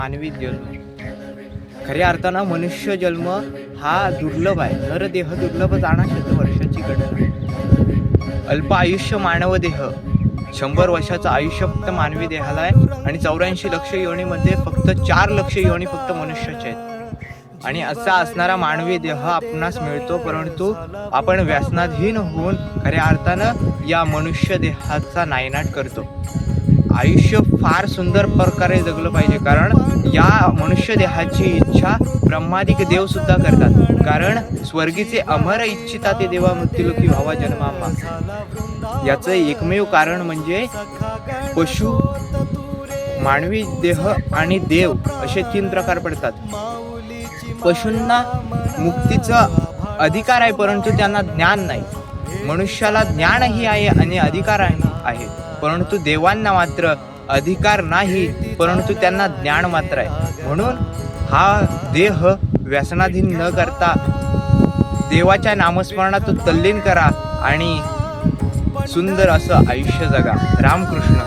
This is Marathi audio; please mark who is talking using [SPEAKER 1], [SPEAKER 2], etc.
[SPEAKER 1] मानवी जन्म खऱ्या अर्थानं मनुष्य जन्म हा दुर्लभ आहे. नरदेह दुर्लभ जाणा शतवर्षाची घटना. अल्प आयुष्य मानव देह 100 वर्षाचं आयुष्य फक्त मानवी देहाला आहे आणि 84 लक्ष योनीमध्ये फक्त 4 लक्ष योनी फक्त मनुष्याचे आहेत. आणि असा असणारा मानवी देह आपणास मिळतो, परंतु आपण व्यसनाधीन होऊन खऱ्या अर्थानं या मनुष्य देहाचा नायनाट करतो. आयुष्य फार सुंदर प्रकारे जगलं पाहिजे, कारण या मनुष्य देहाची इच्छा ब्रह्मादिक देव सुद्धा करतात. कारण स्वर्गीचे अमर इच्छिता ते देवा मृत्युलोकी व्हावा जन्मामा. याचं एकमेव कारण म्हणजे पशु, मानवी देह आणि देव असे 3 प्रकार पडतात. पशूंना मुक्तीचा अधिकार आहे, परंतु त्यांना ज्ञान नाही. मनुष्याला ज्ञानही आहे आणि अधिकारही आहे, परंतु देवांना मात्र अधिकार नाही, परंतु त्यांना ज्ञान मात्र आहे. म्हणून हा देह व्यसनाधीन न करता देवाच्या नामस्मरणात तल्लीन करा आणि सुंदर असं आयुष्य जगा. रामकृष्ण.